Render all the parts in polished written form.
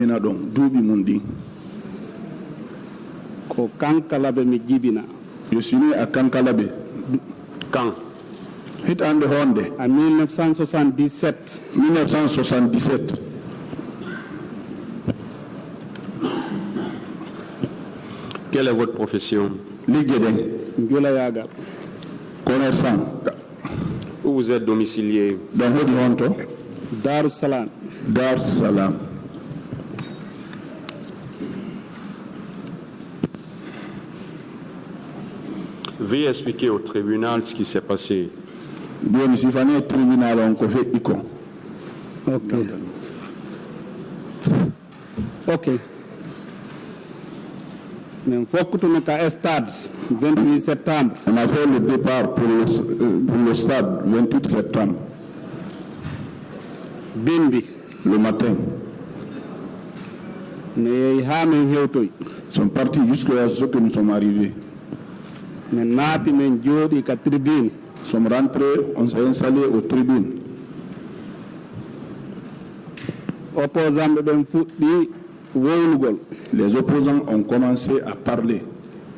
ina ɗon duuɓi mum ɗin. Ko Kankalabe mi jibina. Je suis né à Kankalabe. Quand? Hitande honde. En 1977. 1977. Quelle est votre profession? Liggueɗen. Njula Yagar. Commerçant. Où vous êtes domicilié? Dans hoɗi honto? Darussalam. Dar Salam. Veuillez expliquer au tribunal ce qui s'est passé. Joni sifane tribunal on ko feƴƴi ko. Ok. Ok. Mais fokkutumi ka stade 28 septembre. On a fait le départ pour le stade 28 septembre. Bindi. Le matin. Mais hamen hewtoy. Ils sont partis jusqu'à ce que nous sommes arrivés. Mais naati men jooɗi ka tribune. Nous sommes rentrés, on s'est installés aux tribunes. Opposant ɓen fuɗɗi wownugol. Les opposants ont commencé à parler.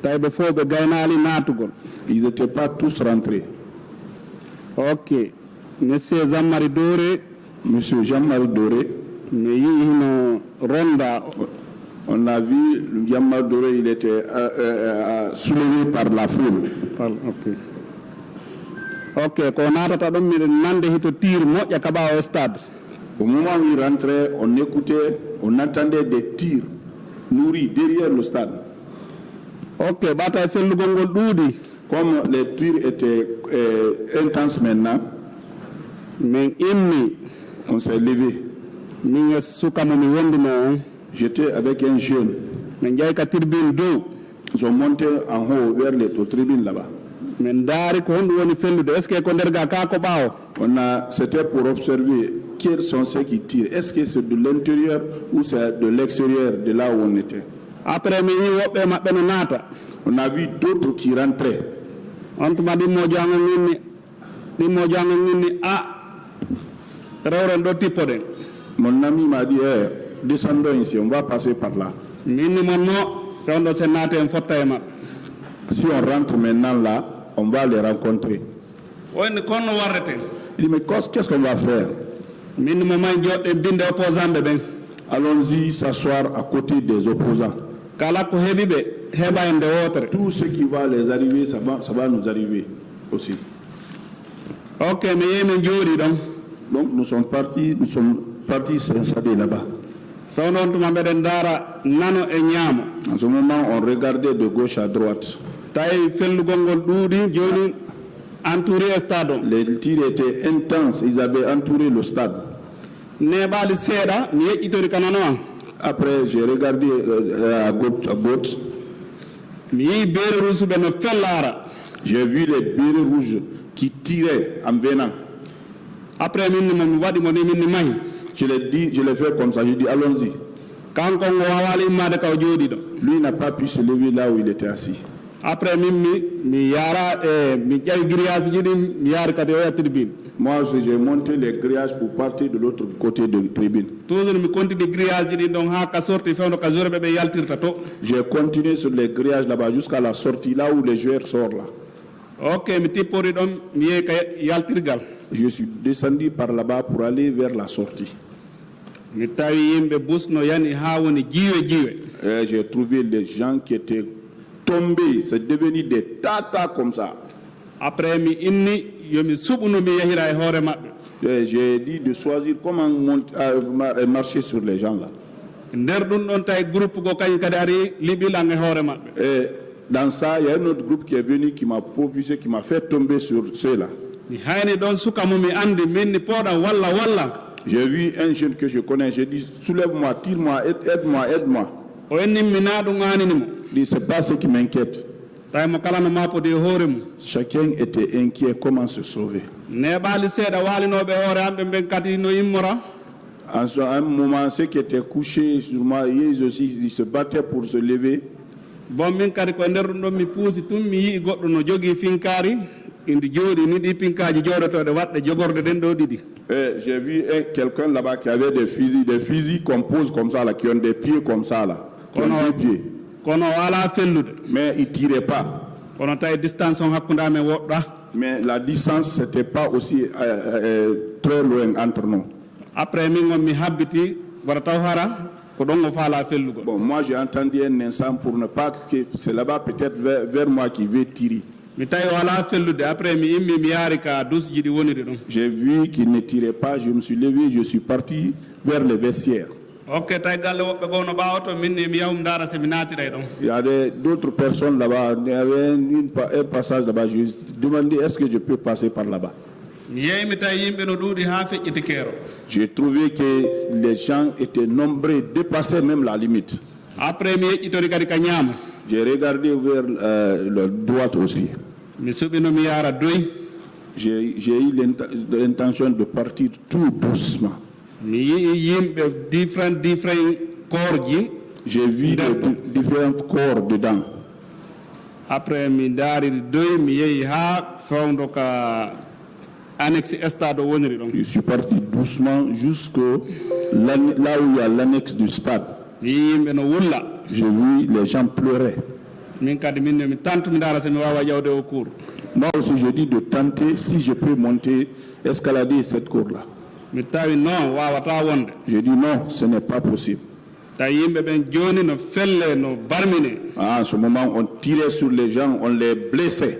Tawi fof ɓe gaynali naatugol. Ils n'étaient pas tous rentrés. Ok. Monsieur Jean-Marie Doré. Monsieur Jean-Marie Doré. mi yii hino ronda. On a vu Jean-Marie Doré, il était soulevé par la foule. Ok. Ok, ko natata ɗum miɗen nande hito tir moƴƴa ka ɓawo stade. Au moment où il rentrait, on écoutait, on entendait des tirs nourris derrière le stade. Ok, ɓata e fellugol ngol ɗuuɗi. Comme les tirs étaient intenses maintenant, min immi. On s'est levé. Min e sukamo mi wondino on. J'étais avec un jeune. Min jeeyi ka tribune dow. Ils ont monté en haut vers les tribunes là-bas. Min daari ko honɗum woni fellude. Est ce que ko nder ga ka ko ɓaawo? C'était pour observer quels sont ceux qui tirent. Est ce que c'est de l'intérieur ou c'est de l'extérieur de là où on était. Après mi yi woɓɓe maɓɓe no naata. On a vu d'autres qui rentraient. On tuma ɗimmo jango minni a rewren ɗo tippoɗen. Mon ami m'a dit, descendons ici, on va passer par là. Minni mon no, fewndo se naate en fotta e maɓɓe. Si on rentre maintenant là, on va les rencontrer. Il dit, mais qu'est-ce qu'on va faire? Allons-y s'asseoir à côté des opposants. Tout ce qui va les arriver, ça va nous arriver aussi. Ok, mais donc nous sommes partis s'installer là-bas. En ce moment, on regardait de gauche à droite. Les tirs étaient intenses, ils avaient entouré le stade. Après, j'ai regardé à gauche. J'ai vu les bérets rouges qui tiraient en venant. Après, je l'ai fait comme ça, j'ai dit allons-y. Lui n'a pas pu se lever là où il était assis. Après, moi, j'ai monté les grillages pour partir de l'autre côté de la tribune. J'ai continué sur les grillages là-bas jusqu'à la sortie, là où les joueurs sortent là. Je suis descendu par là-bas pour aller vers la sortie. J'ai trouvé les gens qui étaient tombés, c'est devenu des tatas comme ça. Après, j'ai dit de choisir comment marcher sur les gens là. Et dans ça, il y a un autre groupe qui est venu qui m'a propulsé, qui m'a fait tomber sur ceux-là. J'ai vu un jeune que je connais, j'ai dit soulève-moi, tire-moi, aide-moi, aide-moi. Il dit c'est pas ce qui m'inquiète. Chacun était inquiet comment se sauver. En un moment, ceux qui étaient couchés sur moi, ils aussi ils se battaient pour se lever. indi jooɗi ni ɗi pinkaji jooɗotoɗe waɗɗe jogorde ɗen ɗo ɗiɗi. J'ai vu quelqu'un là-bas qui avait des fusils qu'on pose comme ça, là, qui ont des pieds comme ça, là, qui ont deux pieds. kono ala fellude. Mais ils ne tiraient pas. kono tawi distance on hakkude amen woɗɗa. Mais la distance, ce n'était pas aussi très loin entre nous. Après min on mi habbiti wara taw hara ko ɗon o faala fellugo. Bon, moi j'ai entendu un instant pour ne pas que c'est là-bas peut-être vers moi qui veut tirer. Mi tawi o ala fellude après mi immi mi yaari ka dusji ɗi woniri ɗon. J'ai vu qu'il ne tirait pas, je me suis levé, je suis parti vers les vestiaires. Ok, tawi galle woɓɓe goo no ɓaawoto min mi yahum ndaara so mi naatira ɗon. Il y avait d'autres personnes là-bas, il y avait un passage là-bas, je me suis demandé est-ce que je peux passer par là-bas. Mi yeeyi mi tawi yimɓe no ɗuuɗi haa feƴƴiti keero. J'ai trouvé que les gens étaient nombreux, dépassaient même la limite. Après mi yeƴƴitori kadi ka ñaama. J'ai regardé vers la droite aussi. Mi suɓino mi yaara doyi. J'ai eu l'intention de partir tout doucement. Mi yii yimɓe different koorji. J'ai vu différents corps dedans. Après mi daariri doyi mi yehi haa fewndo ka annexe stade o woniri ɗon. Je suis parti doucement jusqu'à là où il y a l'annexe du stade. Mi yii yimɓe no wulla. J'ai vu les gens pleurer. Min kadi minne mi tante mi ndaara so mi waawa yawde o cour. Moi aussi je dis de tenter si je peux monter, escalader cette cour-là. Mi tawi non wawata wonde. Je dis non, ce n'est pas possible. Tawi yimɓe ɓen joni no felle no barmine. En ce moment, on tirait sur les gens, on les blessait.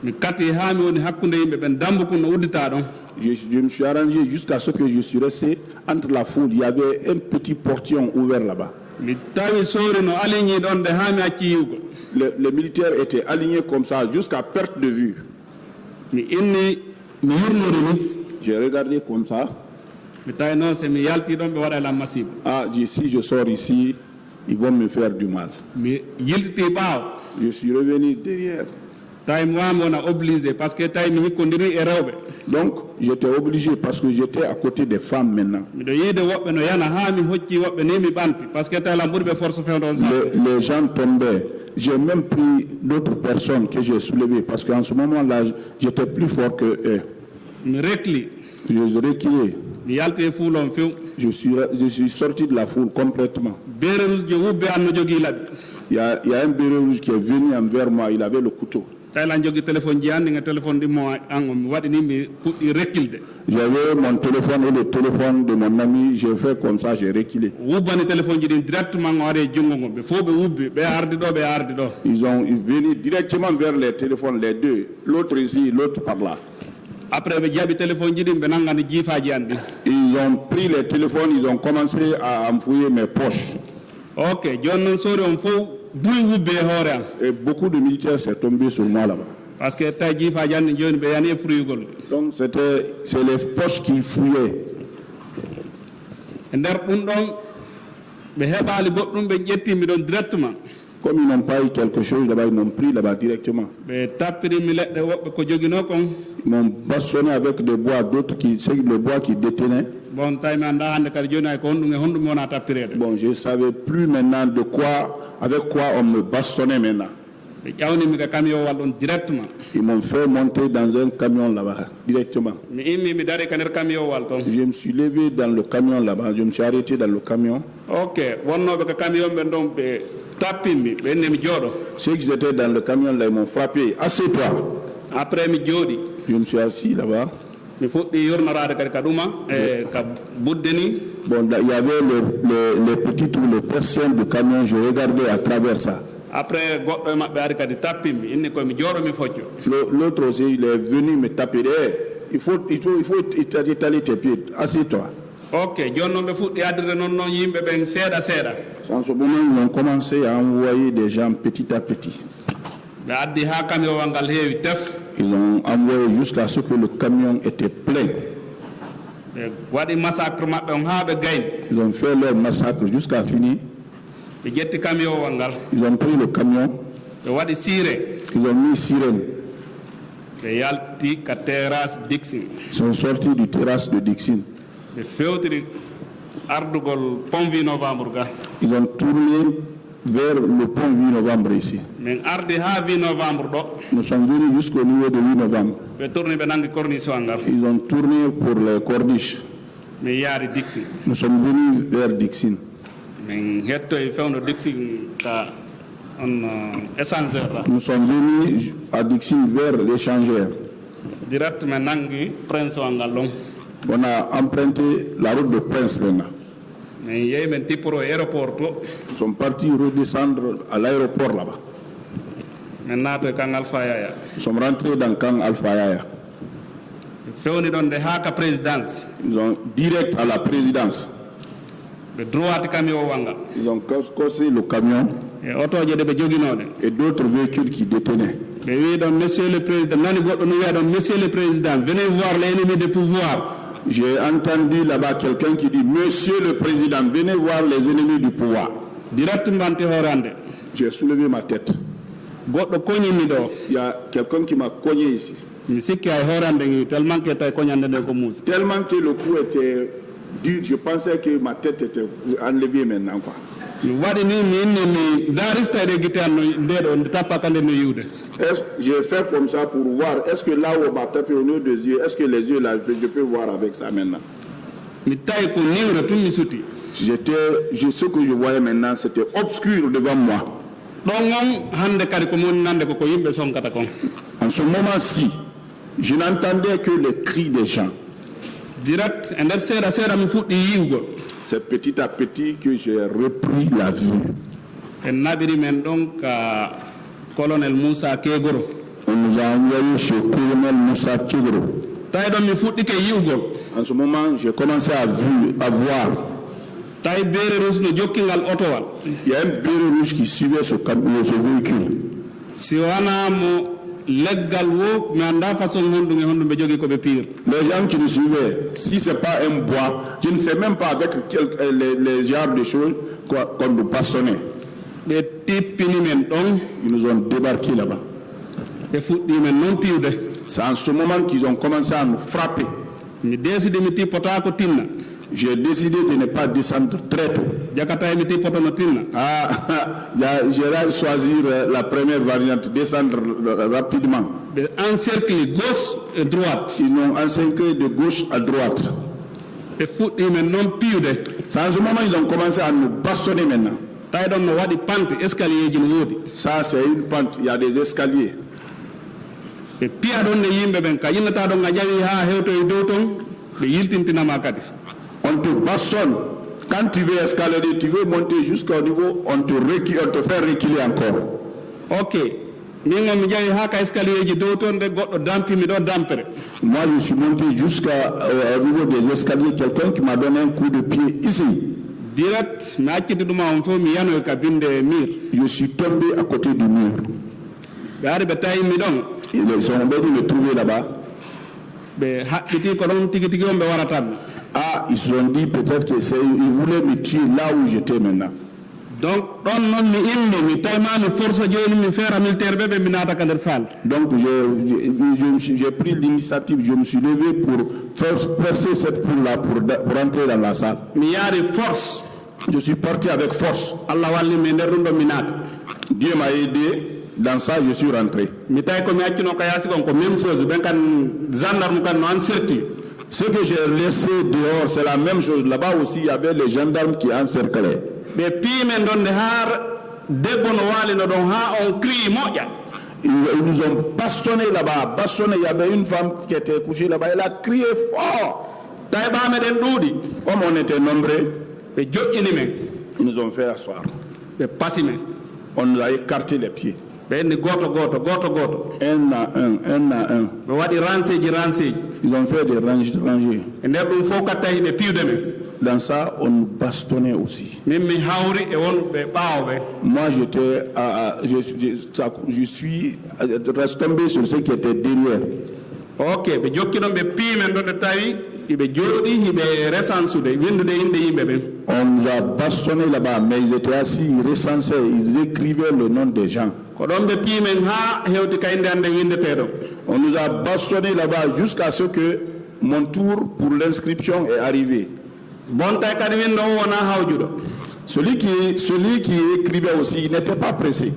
Mi kati ha mi woni hakkude yimɓe ɓen dambuku no uddita ɗon. Je me suis arrangé jusqu'à ce que je suis resté entre la foule. Il y avait un petit portillon ouvert là-bas. Mi tawi sori no aligni ɗon de ha mi acci yiwgo. Les militaires étaient alignés comme ça jusqu'à perte de vue. Mi inni mi yurnori ni. J'ai regardé comme ça. Mi tawi noon so mi yalti ɗon ɓe waɗa lam masiba. Ah, si je sors ici, ils vont me faire du mal. Mi yiltiti ɓaawo. Je suis revenu derrière. tawi mi wami wona obligé par ce que tawi mi hikkodiri e rewɓe. Donc j'étais obligé parce que j'étais à côté des femmes maintenant. miɗo yiide woɓɓe no yana ha mi hocci woɓɓe ni mi ɓanti par ce que tawi lam ɓuuri ɓe force fewde on les gens tombaient. J'ai même pris d'autres personnes que j'ai soulevées parce qu'en ce moment-là, j'étais plus fort que eux. mi rekli. Je les ai reculés. mi yalti e fuulo on few. Je suis sorti de la foule complètement. beere rouge je wubbe an no jogui laɓi. Il y a un béret rouge qui est venu envers moi, il avait le couteau. tawi lan jogui téléphone ji hannde nga téléphone ɗimmo an o mi waɗi ni mi fuɗɗi rekkilde. J'avais mon téléphone et le téléphone de mon ami, j'ai fait comme ça, j'ai reculé. wubbani téléphone ji ɗin directement o ari e junngo ngon ɓe fof ɓe wubbi ɓe ardi ɗo ɓe ardi ɗo. Ils venu directement vers les téléphones, les deux, l'autre ici, l'autre par là. Après ɓe jaaɓi téléphone ji ɗin ɓe nanngani jiifaji an ɗi. Ils ont pris les téléphones, ils ont commencé à enfouir mes poches. Ok, joni noon sori on fof buy wubbe e hoore am. Et beaucoup de militaires s'est tombé sur moi là-bas. Par ce que tawi jiifaji an ɗi joni ɓe yani e fruyugol. Donc c'est les poches qui fouillaient. E nder ɗum ɗon ɓe heɓali goɗɗum ɓe ƴettimi ɗon directement. Comme ils n'ont pas eu quelque chose là-bas, ils m'ont pris là-bas directement. ɓe tappirimi leɗɗe woɓɓe ko joguino kon. Ils m'ont bastonné avec des bois, d'autres c'est le bois qui détenait. Bon, tawi mi anda hannde kadi joni ay ko honɗum e honɗum wona tappirede. Bon, je ne savais plus maintenant avec quoi on me bastonnait maintenant. ɓe ƴawnimi ka camion wal ɗon directement. Ils m'ont fait monter dans un camion là-bas, directement. mi immi mi dari ka nder camion wal toon. Je me suis levé dans le camion là-bas, je me suis arrêté dans le camion. Ok, wonnoɓe ko camion ɓe ɗon ɓe tappinmi ɓe inni mi jooɗo. Ceux qui étaient dans le camion là, ils m'ont frappé. Assieds-toi. Après mi jooɗi. Je me suis assis là-bas. mi fuɗɗi yurnorade kadi ka ɗuma e ka budde ni. Bon, il y avait les petits trous, les persiennes du camion, je regardais à travers ça. Après goɗɗo e maɓɓe ari kadi tappinmi inni koye mi jooɗo mi focco. L'autre aussi, il est venu me taper. Il faut étaler tes pieds. Assieds-toi. Ok, joni noon ɓe fuɗɗi addirde noon yimɓe ɓen seeɗa seeɗa. En ce moment, ils ont commencé à envoyer des gens petit à petit. ɓe addi ha camion wal ngal heewi tef. Ils ont envoyé jusqu'à ce que le camion était plein. ɓe waɗi massacre maɓɓe on ha ɓe gayni. Ils ont fait leur massacre jusqu'à finir. ɓe ƴetti camion wal ngal. Ils ont pris le camion. ɓe waɗi siré. Ils ont mis sirène. ɓe yalti ka terrasse Dixine. Ils sont sortis du terrasse de Dixine. ɓe fewtiri ardugol pont vi novembre ga. Ils ont tourné vers le pont 8 novembre ici. min ardi ha 8 novembre ɗo Nous sommes venus jusqu'au niveau de 8 novembre. ɓe tourni ɓe nangi corniche o ngal Ils ont tourné pour les corniches. min yaari dixi Nous sommes venus vers Dixine. min hettoye fewno dixi ka on échangeur la Nous sommes venus à Dixine vers l'échangeur. direct min nangi prince o ngal ɗon On a emprunté la route de Prince maintenant. min yehi min tipporo aéroport to Nous sommes partis redescendre à l'aéroport là-bas. min naato e kan Alpha Yaya Nous sommes rentrés dans le camp Alpha Yaya. fewni ɗon nde haa ka présidence Ils ont direct à la présidence. ɓe droiti camion o wanga Ils ont cassé le camion e otoje ɗe ɓe joguinoɗe et d'autres véhicules qui détenaient. ɓe wi ɗon monsieur le président nani goɗɗo no wiya ɗon monsieur le président venez voir les ennemis de pouvoir J'ai entendu là-bas quelqu'un qui dit, Monsieur le Président, venez voir les ennemis du pouvoir. direct mbante horande J'ai soulevé ma tête. goɗɗo koñinmi ɗo Il y a quelqu'un qui m'a cogné ici. mi sikki hay horande ngi tellement que tawi koñande nde ko muusi Tellement que le coup était dur, je pensais que ma tête était enlevée maintenant, quoi. mi waɗi ni mi inni mi darista ɗe guite an no ndeɗo nde tappaka nde no yiwde J'ai fait comme ça pour voir, est-ce que là où on m'a tapé au niveau des yeux, est-ce que les yeux là, je peux voir avec ça maintenant? mi tawi ko niwre tun mi suti Ce que je voyais maintenant, c'était obscur devant moi. ɗon on hande kadi ko monnande koko yimɓe sonkata kon En ce moment-ci, je n'entendais que les cris des gens. direct e nder seeɗa seeɗa mi fuɗɗi yiwgol C'est petit à petit que j'ai repris la vue. en naɓiri men ɗon ka colonel Moussa Kegoro On nous a envoyé chez le colonel Moussa Tchegro. tawi ɗon mi fuɗɗike yiwgol En ce moment, j'ai commencé à voir. tawi beere rus no jokkingal otowal Il y a un béret rouge qui suivait ce véhicule. si wona mo leggal wo mi anda façon honɗum e honɗum ɓe jogui koɓe pire Les gens qui nous suivaient, si ce n'est pas un bois, je ne sais même pas avec les genres de choses qu'on nous bastonnait. ɓe tippini men ɗon Ils nous ont débarqué là-bas. ɓe fuɗɗi men noon piwde C'est en ce moment qu'ils ont commencé à nous frapper. mi décide mi tippota ko tinna J'ai décidé de ne pas descendre très tôt. jakata mi tippoto no tinna J'ai choisi la première variante, descendre rapidement. ɓe encercle gauche et droite Ils nous ont encerclé de gauche à droite. ɓe fuɗɗi men noon piwde C'est en ce moment qu'ils ont commencé à nous bastonner maintenant. tawi ɗon no waɗi pante escalier ji no woodi Ça, c'est une pente, il y a des escaliers. ɓe piya ɗon ne yimɓe ɓen ka yinnata ɗon a ƴawi ha hewtoye dow ton ɓe yiltintinama kadi On te bastonne. Quand tu veux escalader, tu veux monter jusqu'au niveau, on te fait reculer encore. ok min on mi ƴawi ha ka escalier ji dow toon de goɗɗo dampimi ɗo dampere Moi, je suis monté jusqu'au niveau des escaliers. Quelqu'un qui m'a donné un coup de pied ici. direct mi acciti ɗuma on fof mi yanoy ka binde mur Je suis tombé à côté du mur. ɓe ari ɓe tawimi ɗon Ils ont venu me trouver là-bas. ɓe haɓɓiti ko ɗon tigi tigi on ɓe waratanmi Ah, ils se sont dit peut-être qu'ils voulaient me tuer là où j'étais maintenant. donc ɗon noon mi indi mi taymami force joni mi feera militaire ɓe ɓe mi naata ka nder salle Donc j'ai pris l'initiative, je me suis levé pour faire percer cette poule-là pour rentrer dans la salle. mi yaari force Je suis parti avec force. allah wallimi e nder ɗum ɗon mi naata Dieu m'a aidé. Dans ça, je suis rentré. mi tawi komi accino ka yaasi kon ko même chose ɓen kan gendarme kan no encercle Ce que j'ai laissé dehors, c'est la même chose. Là-bas aussi, il y avait les gendarmes qui encerclaient. ɓe piimen ɗon nde haar debbo no waalino ɗon ha on crie moƴƴa Ils nous ont bastonné là-bas. Bastonné, il y avait une femme qui était couchée là-bas. Elle a crié fort. tawi ɓameɗen ɗuuɗi Comme on était nombreux, ɓe joƴƴini men ils nous ont fait asseoir. ɓe pasi men On nous a écarté les pieds. ɓe enni goto goto Un à un. ɓe waɗi ranceji Ils ont fait des rangées. e nder ɗum fof ka tawi ɓe piwde men Dans ça, on nous bastonnait aussi. min mi hawri e wonɓe ɓawoɓe Moi, je suis retombé sur ceux qui étaient derrière. ok ɓe jokki ɗon ɓe piimen ɗon nde tawi iɓe jooɗi hiɓe recensude windude inde yimɓe ɓen On nous a bastonné là-bas, mais ils étaient assis, ils recensaient, ils écrivaient le nom des gens. ko ɗon ɓe piimen ha hewti ka inde hande windeteɗo On nous a bastonné là-bas jusqu'à ce que mon tour pour l'inscription est arrivé. bon tawi kadi windo o wona hawjuɗo Celui qui écrivait aussi, il n'était pas pressé.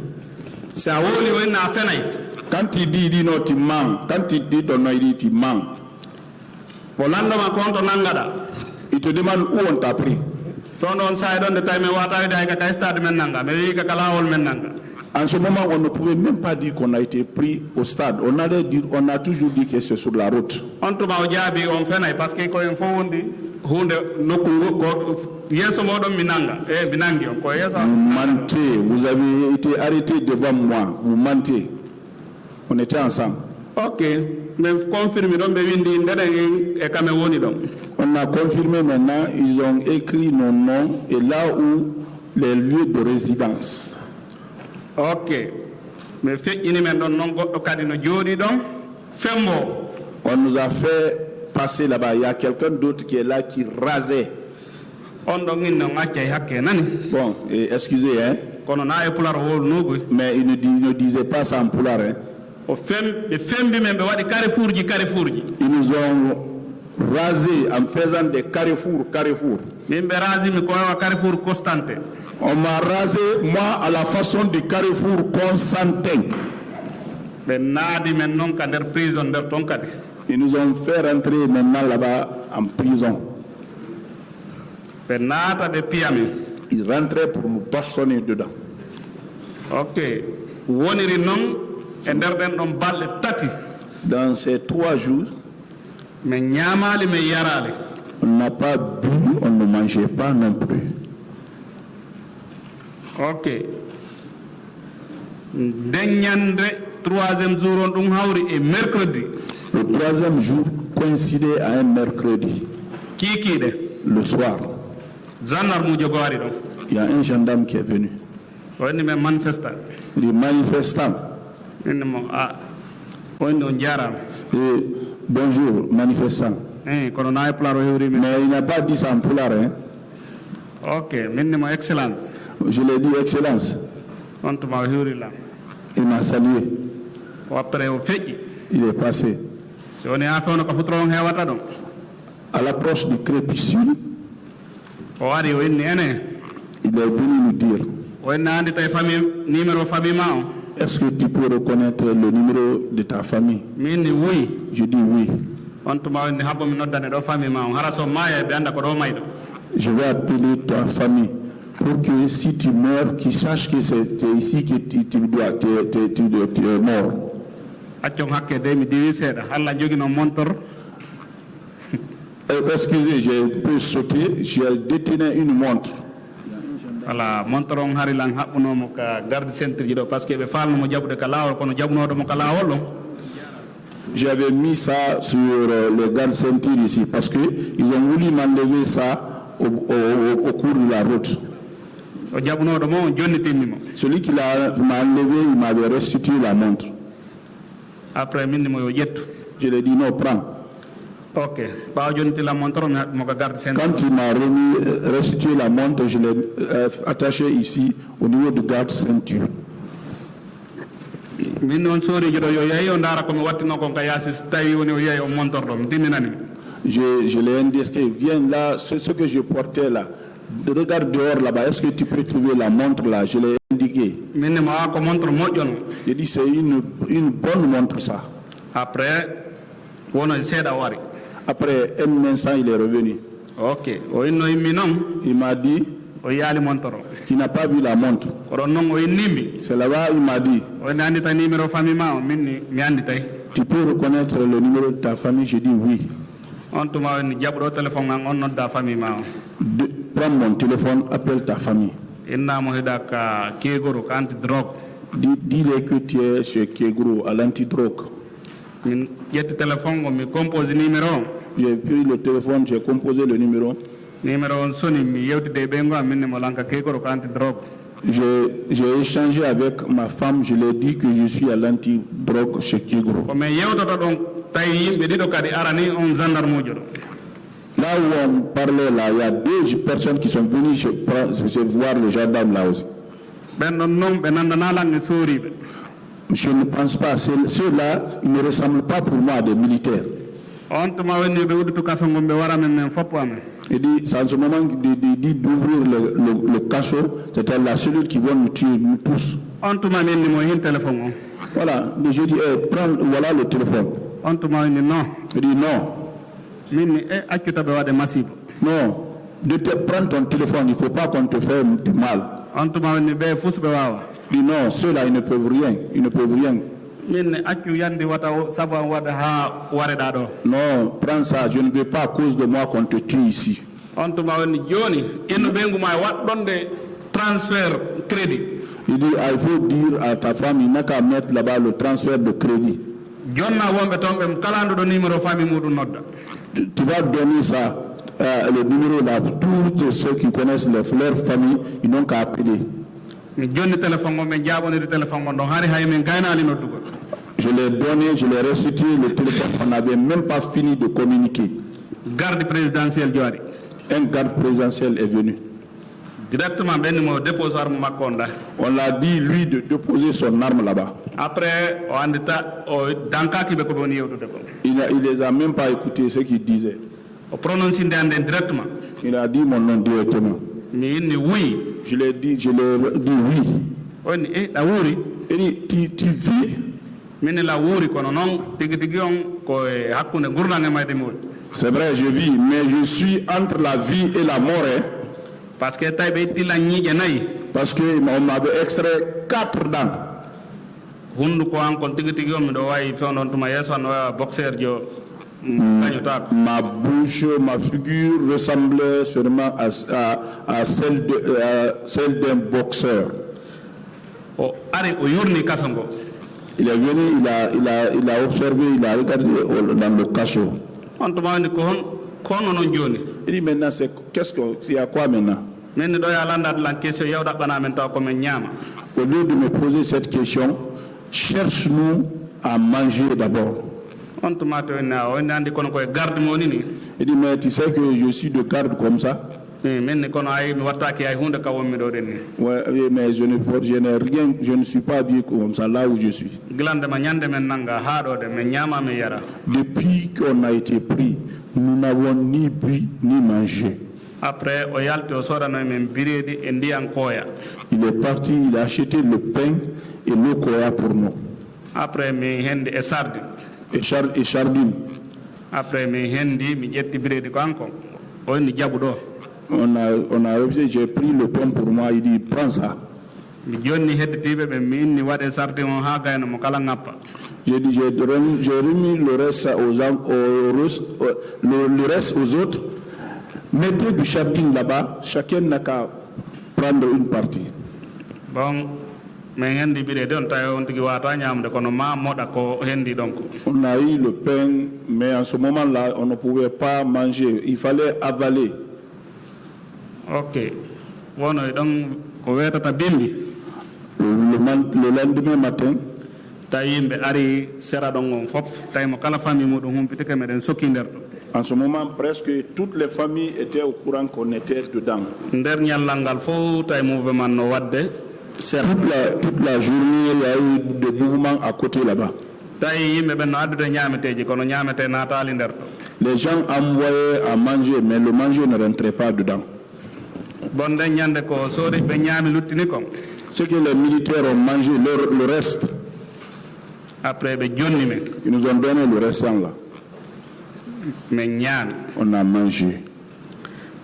sa woli o na fenay Quand il dit non, tu mens. Quand il dit ton nom, il dit tu mens. o landoma konto nangada Il te demande où on t'a pris. fondon sa don de tayme wata da ka tay stade men nanga me wi ka kalawol men nanga. En ce moment, on ne pouvait même pas dire qu'on a été pris au stade. On a toujours dit que c'est sur la route. on tuma o jaabi on fenay parce que ko en fo wondi hunde nokku ko yeso modon minanga binangi on ko yeso. Vous mentez. Vous avez été arrêté devant moi. Vous mentez. On était ensemble. OK mais confirme don be windi ndede e kame woni don. On a confirmé maintenant. Ils ont écrit nos noms et là où les lieux de résidence. OK mais feƴƴini men ɗon noon goɗɗo kadi no jooɗi ɗon fembo. On nous a fait passer là-bas. Il y a quelqu'un d'autre qui est là qui rasait. on ɗon inne on accay hakke nani Bon, excusez, hein, kono na e pular wolnugoy mais il ne disait pas ça en pulaar. Hein. o ɓe fembi men ɓe waɗi carrefour ji Ils nous ont rasé en faisant des carrefours. min ɓe rasimi ko wawa carrefour constante. On m'a rasé, moi, à la façon du carrefour Constantin. ɓe naadi men noon ka nder prison nder ton kadi. Ils nous ont fait rentrer maintenant là-bas en prison. ɓe naata ɓe piyamin. Ils rentraient pour nous bastonner dedans. OK woniri noon e nder ɗen ɗon balɗe tati Dans ces 3 jours, min ñaamali min yarali. on n'a pas bu, on ne mangeait pas non plus. OK nden ñande 3e jour on ɗum hawri e mercredi. Le 3e jour coïncidait à un mercredi. kiikiiɗe Le soir, gendarme ujo go ari ɗon il y a un gendarme qui est venu. o inni men manifestant Les manifestants. inni mo o inni on jarama Et bonjour, manifestants. kono na e pularo hewri min. Mais il n'a pas dit ça en pulaar. Hein. OK minni mo excellence Je l'ai dit, Excellence. on tuma o hewrilam Il m'a salué. o après o feƴƴi Il est passé. si woni ha fewno ko futoro on hewata ɗon À l'approche du crépuscule, o ari o inni ene il est venu nous dire, o inni andi tawi famille numéro famille ma o est-ce que tu peux reconnaître le numéro de ta famille? mi inni wuyi Je dis oui. on tuma o inni habbo mi noddane ɗo famille ma o hara so maaya ɓe anda ko ɗo mayɗo. Je vais appeler ta famille pour que si tu meurs, qu'ils sachent que c'est ici que tu es mort. accon hakke de mi diwi seeɗa Allah jogino montor. Excusez, j'ai un peu sauté, j'ai détenu une montre. voilà montor on harilan haɓɓunomo ka garde centre ji ɗo par ce que ɓe falnomo jaɓude ka laawol kono jaɓnoɗomo ka laawol ɗon. J'avais mis ça sur le garde ceinture ici parce qu'ils ont voulu m'enlever ça au cours de la route. o jaɓnoɗo mo on jonnitinni mo. Celui qui m'a enlevé, il m'avait restitué la montre. après minni mo yo ƴettu. Je lui ai dit non, prends. OK ɓawa jonnitila montor mi haɓɓimo ka garde centre. Quand il m'a restitué la montre, je l'ai attaché ici au niveau de garde ceinture. min on sorijo ɗo yo yahi o ndaara komi wattino kon ka yaasi so tawi woni o yahi o montor ɗo mi timminanimi. Je l'ai indiqué, viens là, c'est ce que je portais là. Regarde dehors là-bas, est-ce que tu peux trouver la montre là? Je l'ai indiqué. minni mo wa ko montre moƴƴono. J'ai dit c'est une bonne montre ça. après wono seeɗa wari. Après un instant, il est revenu. OK o inno yimmi noon Il m'a dit o yaali montor o qu'il n'a pas vu la montre. ko ɗon noon o innimi C'est là-bas, il m'a dit, o inni andi tawi numéro famille ma o minni mi andi tawi. tu peux reconnaître le numéro de ta famille? J'ai dit oui. on tuma o inni jaɓɗo téléphone an on nodda famille ma o. Prends mon téléphone, appelle ta famille. innamo heɗa ka keegoro ka anti drogue. Dis-les que tu es chez Kegro à l'antidrogue. min ƴetti téléphone o mi compose numéro o. J'ai pris le téléphone, j'ai composé le numéro. numéro on soni mi yewtide e ɓeygo am minni mo lanka keegoro ko anti drogue. J'ai échangé avec ma femme, je lui ai dit que je suis à l'antidrogue chez Kegro. ko min yewtoto ɗon tawi yimɓe ɗiɗo kadi arani on gendarme ujo ɗo. Là où on parlait là, il y a 2 personnes qui sont venues voir le gendarme là aussi. ɓen ɗon noon ɓe nandanalan e sooriɓe. Je ne pense pas, ceux-là, ils ne ressemblent pas pour moi à des militaires. on tuma woni ɓe udditu kaso ngon ɓe wara men foppo amen. Il dit, c'est en ce moment qu'il dit d'ouvrir le cachot, c'était la cellule qui va nous tuer, nous tous. On tuma min ni mo hin téléphone. Voilà, mais je dis, prends, voilà le téléphone. On tuma ni non. Il dit non. Min ni accuta be wade massive. Non, prends ton téléphone, il ne faut pas qu'on te fasse du mal. On tuma ni be fus be wawa. Il dit non, ceux-là, ils ne peuvent rien, ils ne peuvent rien. Min ni accu yandi wata sabu wada ha wareda do. Non, prends ça, je ne veux pas à cause de moi qu'on te tue ici. On tuma woni joni eno bengu ma waddonde transfert crédit. Il dit, il faut dire à ta femme, il n'a qu'à mettre là-bas le transfert de crédit. Jonna wombe tombe kalando do numéro famille mudu nodda. Tu vas donner ça, le numéro là, tous ceux qui connaissent leur famille, ils n'ont qu'à appeler. Mi jonni téléphone mo me jaboniri téléphone mo don hari hay men gaynali noddugo. Je l'ai donné, je l'ai restitué le téléphone, on n'avait même pas fini de communiquer. Garde présidentielle jodi. Un garde présidentiel est venu. Directement ben mo dépose arme makonda. On l'a dit lui de déposer son arme là-bas. Après o andita o danka ki be ko boni yewtude ko. Il les a même pas écouté ce qu'il disait. O prononce ndande directement. Il a dit mon nom directement. Mi inni oui. Je l'ai dit oui. On la wuri. Il dit tu vis. Min la wuri kono non tigi tigi on ko hakkunde gurnange mayde mo. C'est vrai, je vis, mais je suis entre la vie et la mort. Parce que taïbe tila ñiije nayi. Parce qu'on m'avait extrait 4 dents. Hundu ko an kon tigi tigi on mi do wayi fewnon tuma yeso no boxer jo gagnotako. Ma bouche, ma figure ressemblait sûrement à celle d'un boxeur. O ari o yurni kasango. Il est venu, il a observé, il a regardé dans le cachot. On tuma ni ko kono non joni. Il dit maintenant, c'est à quoi maintenant? Men do ya landat lan question yewda bana men taw ko men nyama. Au lieu de me poser cette question, cherche-nous à manger d'abord. On tuma to na o nandi kono ko garde mo ni. Il dit mais tu sais que je suis de garde comme ça? Men kono ay mi wattaki ay hunde kawon mi do den ni. Ouais, mais je n'ai rien, je ne suis pas habillé comme ça là où je suis. Glande ma nyande men nanga haado de men nyama me yara. Depuis qu'on a été pris, nous n'avons ni bu ni mangé. Après o yalti o sodano men biredi e ndiyan koya. Il est parti, il a acheté le pain et l'eau koya pour nous. Après mi hendi e sardi. Et chardine. Après mi hendi mi jetti biredi ko anko. O ni jabu do. On a refusé, j'ai pris le pain pour moi, il dit prends ça. Mi jonni hedditibe be mi inni wade sardi on ha gayno mo kala ngappa. J'ai dit j'ai remis le reste le reste aux autres. Mettez du chardine là-bas, chacun n'a qu'à prendre une partie. Bon, mais hendi biredi on tayo on tigi wata nyamde kono ma moda ko hendi donc. On a eu le pain, mais en ce moment-là, on ne pouvait pas manger, il fallait avaler. Ok. Wono donc ko wetata bimbi. Le lendemain matin, Tayimbe ari sera dongon fop tay mo kala famille mudum humpite ke meden sokinder. En ce moment, presque toutes les familles étaient au courant qu'on était dedans. Nder nyallangal fo tay mouvement no wadde ser. Toute la journée, il y a eu des mouvements à côté là-bas. Tay yimbe ben no addude nyameteji kono nyamete natali nder to. Les gens envoyaient à manger, mais le manger ne rentrait pas dedans. Bonde nyande ko sori be nyami luttini ko. Ce que les militaires ont mangé, le reste, après be jonni men. Ils nous ont donné le restant là. Mais nyami. On a mangé.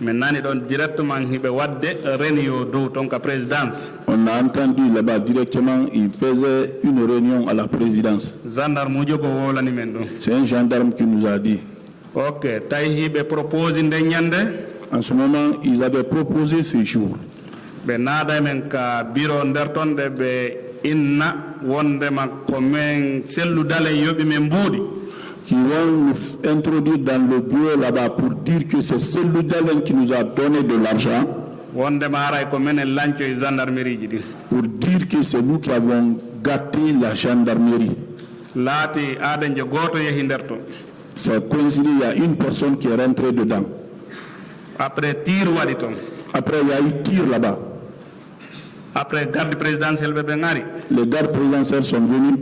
Mais nani don directement hibe wadde réunion do ton ka présidence. On a entendu là-bas directement, il faisait une réunion à la présidence. Gendarme jogo wolani men do. C'est un gendarme qui nous a dit. OK, tay hibe propose nde nyande. En ce moment, ils avaient proposé ce jour. Be nada men ka biro ndertonde be inna wonde makko men sellu dale yobi men mbudi. Qui vont nous introduire dans le bureau là-bas pour dire que c'est celui d'Alain qui nous a donné de l'argent. Pour dire que c'est nous qui avons gâté la gendarmerie. C'est coïncidé, il y a une personne qui est rentrée dedans. Après, il y a eu tir là-bas. Après, garde présidentielle, les gardes présidentiels sont venus.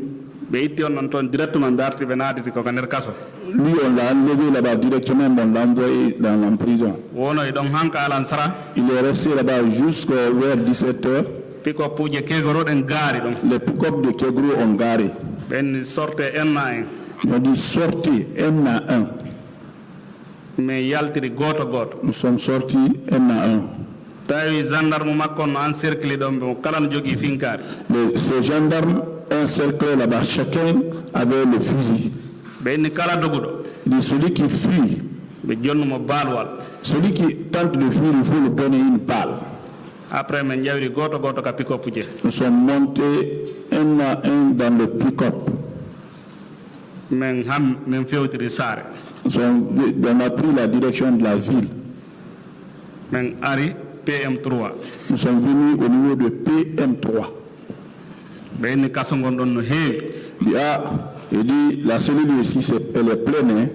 Lui, on l'a enlevé là-bas directement, on l'a envoyé en prison. wono e ɗon hanka alan sara Il est resté là-bas jusqu'à vers 17h. pick-up uji kegoroɗen gaari ɗon Les pick-up de Kegro ont garé. ɓen sorte enna en Ils ont dit sortez un à un. min yaltiri goto goto Nous sommes sortis un à un. tawi gendarme makko no encercle ɗon ɓe kala no jogui finkari Ces gendarmes encerclés là-bas, chacun avait le fusil. ɓe inni kala doguɗo De celui qui fuit, ɓe jonnumo balwal celui qui tente de fuir, il faut lui donner une balle. après min ƴawri goto goto ka pick-up je Nous sommes montés un à un dans le pick-up. min fewtiri saare On a pris la direction de la ville. min ari PM3 Nous sommes venus au niveau de PM3. ɓe inni kaso gon ɗon no heewi Il dit, la cellule ici, elle est pleine. Hein.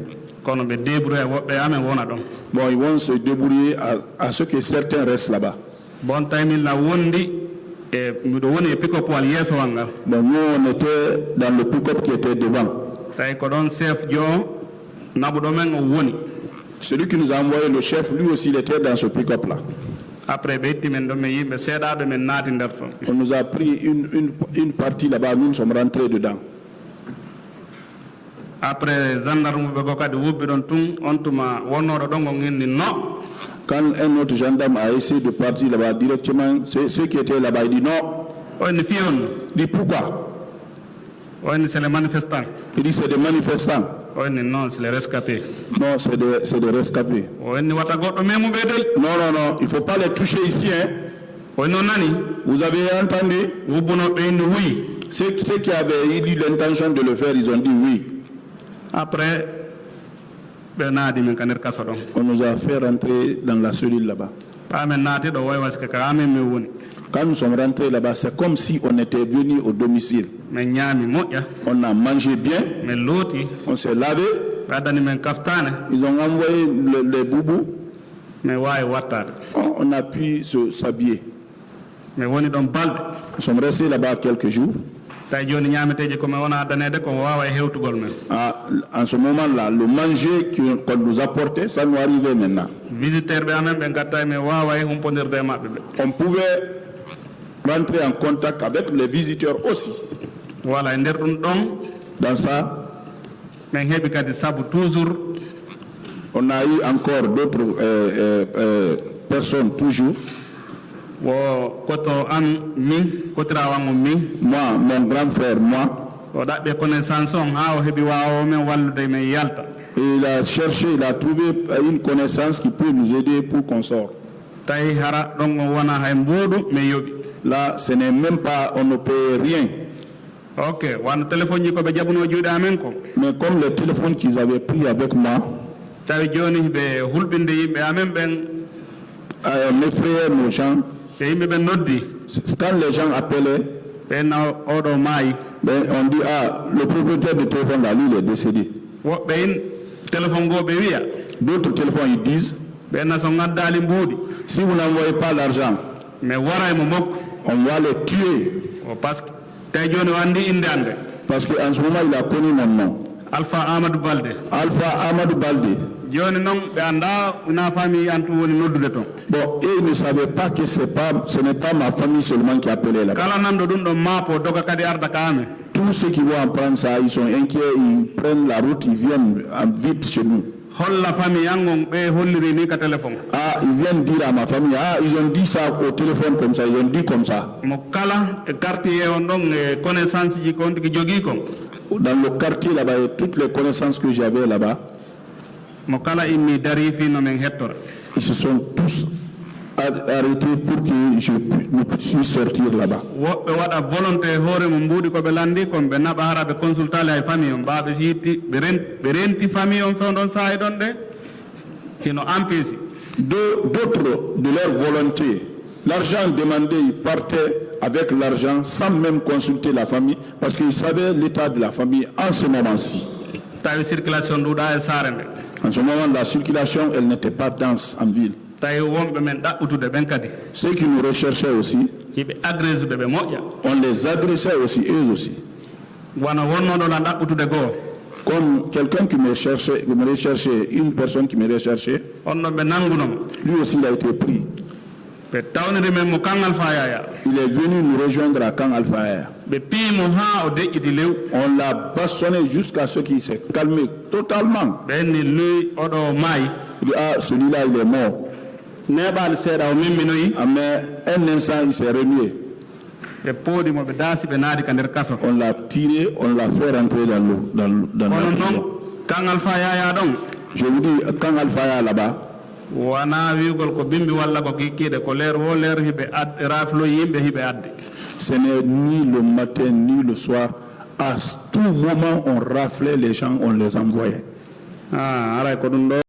kono ɓe débrouille woɓɓe amen wona ɗon Bon, ils vont se débrouiller à ce que certains restent là-bas. bon tawi min la wondi e miɗo woni e pick-up wal yeeso wal ngal Bon, nous, on était dans le pick-up qui était devant. tawi ko ɗon chef jo naɓuɗo men o woni Celui qui nous a envoyé le chef, lui aussi, il était dans ce pick-up-là. après ɓe itti men ɗon min yimɓe seeɗaɓe min naati nder ton On nous a pris une partie là-bas, nous sommes rentrés dedans. après gendarme ɓe ko kadi wubbi ɗon tun on tuma wonnoɗo ɗon ko inni no Quand un autre gendarme a essayé de partir là-bas directement, ceux qui étaient là-bas, il dit non. o inni fiyon Il dit pourquoi? o inni c'est les manifestants Il dit c'est des manifestants. o inni non c'est les rescapés Non, c'est des rescapés. o inni wata goɗɗo memuɓe del Non, non, non, il ne faut pas les toucher ici. Hein. o inni o nani Vous avez entendu? wubbunoɓe inni wuyi Ceux qui avaient eu l'intention de le faire, ils ont dit oui. après ɓe naadi min ka nder kaso ɗon On nous a fait rentrer dans la cellule là-bas. pa min naati ɗo way wasque ka amen min woni Quand nous sommes rentrés là-bas, c'est comme si on était venu au domicile. min ñaami moƴƴa On a mangé bien, min looti on s'est lavé, ɓe addani min kaftane ils ont envoyé les boubous, min wawi wattade on a pu s'habiller. min woni ɗon balɗe Nous sommes restés là-bas quelques jours. tawi joni ñameteji komin wona addanede ko wawa e hewtugol men En ce moment-là, le manger qu'on nous apportait, ça nous arrivait maintenant. visiteur ɓe amen ɓe gatta min wawa e humpodirde e maɓɓe ɓe On pouvait rentrer en contact avec les visiteurs aussi. voilà e nder ɗum ɗon Dans ça, min heeɓi kadi saabu toujours on a eu encore d'autres personnes, toujours. wo koto an min kotirawanmo min Moi, mon grand frère, moi, o ɗaɓɓe connaissance on ha o heeɓi wawo men wallude min yalta il a cherché, il a trouvé une connaissance qui peut nous aider pour qu'on sorte. tawi hara ɗon o wona hay mbuuɗu min yooɓi Là, ce n'est même pas, on ne paye rien. ok wano téléphone ji koɓe jaɓuno juuɗe amen ko Mais comme les téléphones qu'ils avaient pris avec moi, tawi joni ɓe hulɓinde yimɓe amen ɓen mes frères, nos gens, so yimɓe ɓen noddi quand les gens appelaient, ɓenna oɗo maayi ben, on dit, ah, le propriétaire du téléphone, là, lui, il est décédé. woɓɓe in téléphone go ɓe wiya D'autres téléphones, ils disent, ɓenna so gaddali mbuuɗi si vous n'envoyez pas l'argent, mais wara mo makko on va les tuer. o par ce que tawi joni o andi inde ande Parce qu'en ce moment, il a connu mon nom. alpha amadou balde Alpha Amadou Balde. joni noon ɓe anda una famille an tu woni noddude toon Bon, et ils ne savaient pas que ce n'est pas ma famille seulement qui appelait là-bas. kala nanɗo ɗum ɗon maapo doga kadi arda ka amen Tous ceux qui vont apprendre ça, ils sont inquiets, ils prennent la route, ils viennent vite chez nous. holla famille an on ɓe holliri ni ka téléphone Ah, ils viennent dire à ma famille, ah, ils ont dit ça au téléphone comme ça, ils ont dit comme ça. mo kala e quartier on ɗon e connaissance ji ko on tigi jogui kon Dans le quartier là-bas, et toutes les connaissances que j'avais là-bas, mo kala immi dari fino min hettora ils se sont tous arrêtés pour que je puisse sortir là-bas. woɓɓe waɗa volonté hoore mo mbuuɗi koɓe landi kon ɓe naɓa hara ɓe consultale hay famille on mbaɓe si yitti ɓe renti famille on few ɗon saaha ɗon ɗe hino empêche D'autres, de leur volonté, l'argent demandé, ils partaient avec l'argent sans même consulter la famille parce qu'ils savaient l'état de la famille en ce moment-ci. tawi circulation nduɗa e saare nde En ce moment, la circulation, elle n'était pas dense en ville. tawi wonɓe men ɗaɓɓutude ɓen kadi Ceux qui nous recherchaient aussi, hiɓe agresseude ɓe moƴƴa on les adressait aussi, eux aussi. wona wonnoɗo la ɗaɓɓutude goo Comme quelqu'un qui me recherchait, une personne qui me recherchait, onno ɓe nangunomo lui aussi il a été pris. ɓe tawniri men mo kangal fa yaya Il est venu nous rejoindre à Kang Alpha Air. ɓe piimo ha o deƴƴiti lew On l'a bastonné jusqu'à ce qu'il s'est calmé totalement. ɓenni luy oɗo maayi Il dit, ah, celui-là, il est mort. neɓali seeɗa o mimminoyi Ah, mais un instant, il s'est remué. ɓe poodimo ɓe daasi ɓe naadi ka nder kaso On l'a tiré, on l'a fait rentrer dans l'eau. Dans la kono prison. noon kangal fa yaya ɗon Je vous dis, Kang Alpha Air là-bas, wona wiigol ko bimbi walla ko kikkiɗe ko leer wo leer hiɓe raflo yimɓe hiɓe adde ce n'est ni le matin ni le soir. À tout moment, on raflait les gens, on les envoyait. aray ko ɗum ɗo